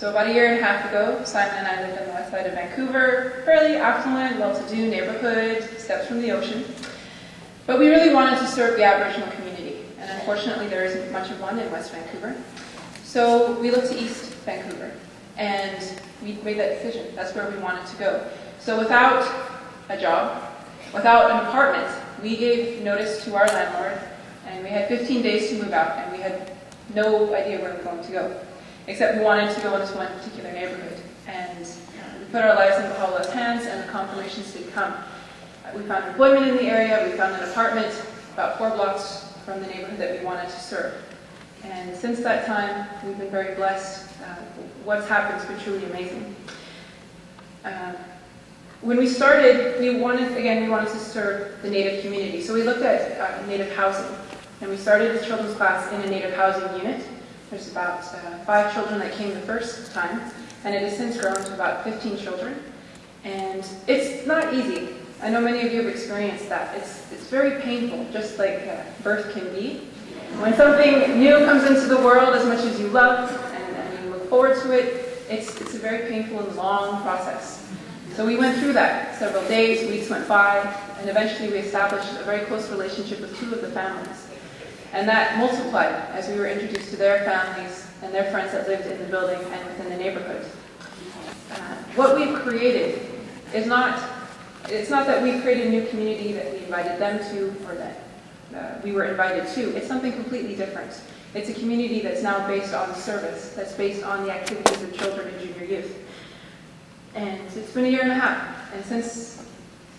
So about a year and a half ago, Simon and I lived on the west side of Vancouver, fairly affluent, well-to-do neighborhood, steps from the ocean. But we really wanted to serve the Aboriginal community, and unfortunately there isn't much of one in West Vancouver. So we looked to East Vancouver, and we made that decision. That's where we wanted to go. So without a job, without an apartment, we gave notice to our landlord, and we had 15 days to move out, and we had no idea where we were going to go, except we wanted to go into one particular neighborhood. And we put our lives in Baha'u'llah's hands, and the confirmations did come. We found employment in the area, we found an apartment about 4 blocks from the neighborhood that we wanted to serve. And since that time, we've been very blessed. What's happened has been truly amazing. When we started, we wanted to serve the Native community. So we looked at Native housing, and we started a children's class in a Native housing unit. There's about 5 children that came the first time, and it has since grown to about 15 children. And it's not easy. I know many of you have experienced that. It's very painful, just like birth can be. When something new comes into the world, as much as you love and you look forward to it, it's a very painful and long process. So we went through that. Several days, weeks went by, and eventually we established a very close relationship with 2 of the families. And that multiplied as we were introduced to their families and their friends that lived in the building and within the neighborhood. What we've created is it's not that we created a new community that we invited them to or that we were invited to. It's something completely different. It's a community that's now based on service, that's based on the activities of children and junior youth. And it's been a year and a half. And since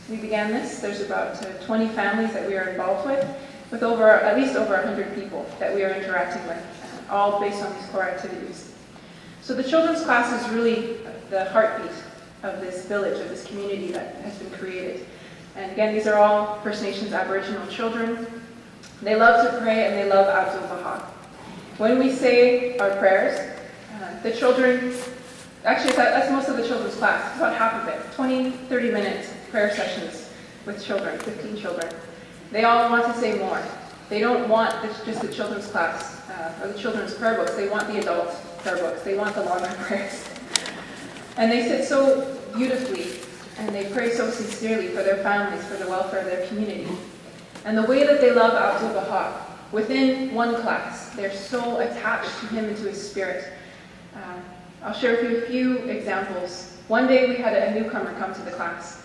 we began this, there's about 20 families that we are involved with at least over 100 people that we are interacting with, all based on these core activities. So the children's class is really the heartbeat of this village, of this community that has been created. And again, these are all First Nations Aboriginal children. They love to pray and they love Abdul Baha. When we say our prayers, the children, actually that's most of the children's class, it's about half of it, 20, 30 minute prayer sessions with children, 15 children. They all want to say more. They don't want just the children's class or the children's prayer books, they want the adult prayer books, they want the longer prayers. And they sit so beautifully and they pray so sincerely for their families, for the welfare of their community. And the way that they love Abdul Baha, within one class, they're so attached to him and to his spirit. I'll share with you a few examples. One day we had a newcomer come to the class,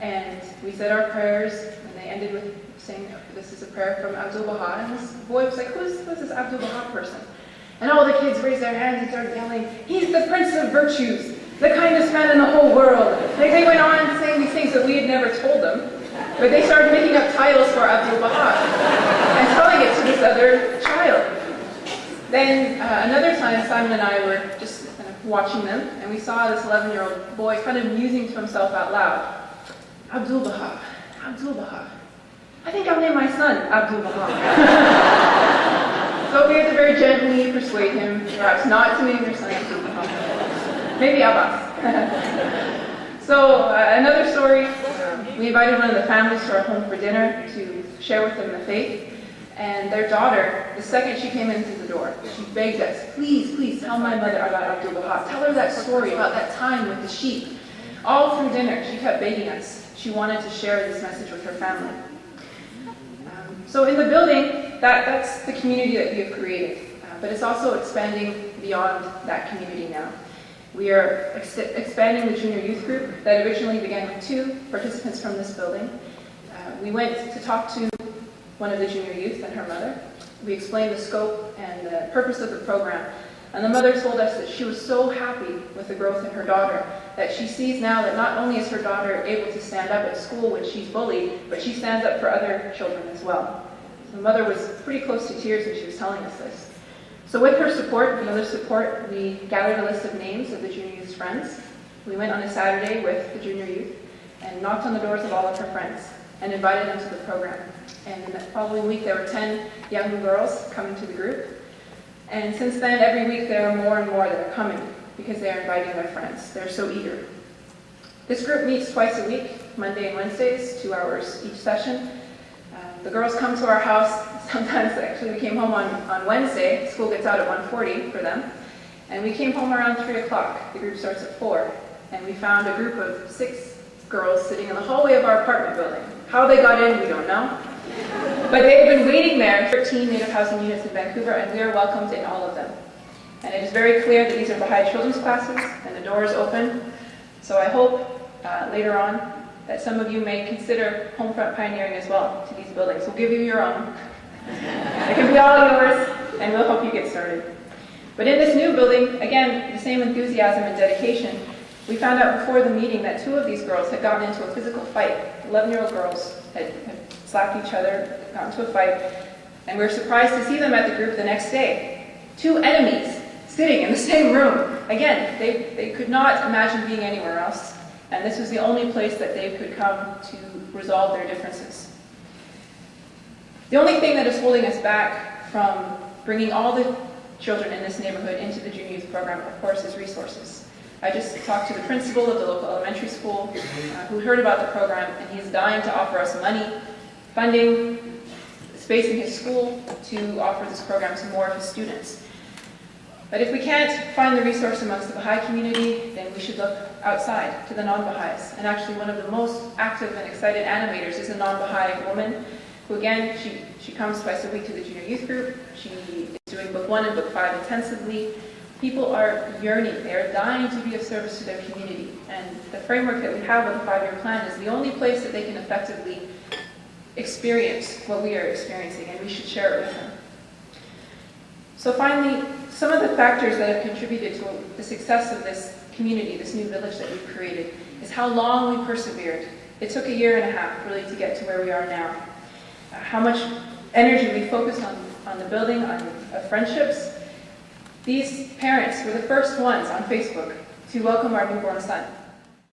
and we said our prayers, and they ended with saying, this is a prayer from Abdul Baha. And this boy was like, who's this Abdul Baha person? And all the kids raised their hands and started yelling, he's the Prince of Virtues, the kindest man in the whole world. Like they went on saying these things that we had never told them. But they started making up titles for Abdul Baha and telling it to this other child. Then another time, Simon and I were just kind of watching them, and we saw this 11-year-old boy kind of musing to himself out loud, Abdul Baha, Abdul Baha. I think I'll name my son Abdul Baha. So we had to very gently persuade him, perhaps not to name your son Abdul Baha. Maybe Abbas. So another story, we invited one of the families to our home for dinner to share with them the faith. And their daughter, the second she came in through the door, she begged us, please, please tell my mother about Abdul Baha. Tell her that story about that time with the sheep. All through dinner, she kept begging us. She wanted to share this message with her family. So in the building, that's the community that we have created. But it's also expanding beyond that community now. We are expanding the junior youth group that originally began with 2 participants from this building. We went to talk to one of the junior youth and her mother. We explained the scope and the purpose of the program. And the mother told us that she was so happy with the growth in her daughter that she sees now that not only is her daughter able to stand up at school when she's bullied, but she stands up for other children as well. The mother was pretty close to tears when she was telling us this. So with her support, the mother's support, we gathered a list of names of the junior youth's friends. We went on a Saturday with the junior youth and knocked on the doors of all of her friends and invited them to the program. And in the following week, there were 10 young girls coming to the group. And since then, every week, there are more and more that are coming because they are inviting their friends. They're so eager. This group meets twice a week, Monday and Wednesdays, 2 hours each session. The girls come to our house. Sometimes, actually, we came home on Wednesday. School gets out at 1:40 for them. And we came home around 3 o'clock. The group starts at 4. And we found a group of 6 girls sitting in the hallway of our apartment building. How they got in, we don't know. But they've been waiting there. 13 Native housing units in Vancouver, and we are welcomed in all of them. And it is very clear that these are Baha'i children's classes, and the door is open. So I hope later on that some of you may consider Homefront pioneering as well to these buildings. We'll give you your own. It can be all yours, and we'll help you get started. But in this new building, again, the same enthusiasm and dedication. We found out before the meeting that 2 of these girls had gotten into a physical fight. 11-year-old girls had slapped each other, got into a fight, and we were surprised to see them at the group the next day. 2 enemies sitting in the same room. Again, they could not imagine being anywhere else, and this was the only place that they could come to resolve their differences. The only thing that is holding us back from bringing all the children in this neighborhood into the junior youth program, of course, is resources. I just talked to the principal of the local elementary school who heard about the program, and he's dying to offer us money, funding, space in his school to offer this program to more of his students. But if we can't find the resource amongst the Baha'i community, then we should look outside to the non-Baha'is. And actually one of the most active and excited animators is a non-Baha'i woman who, again, she comes twice a week to the junior youth group. She is doing book 1 and book 5 intensively. People are yearning, they are dying to be of service to their community. And the framework that we have with the 5-year plan is the only place that they can effectively experience what we are experiencing, and we should share it with them. So finally, some of the factors that have contributed to the success of this community, this new village that we've created, is how long we persevered. It took 1.5 years really to get to where we are now. How much energy we focused on the building, on friendships. These parents were the first ones on Facebook to welcome our newborn son.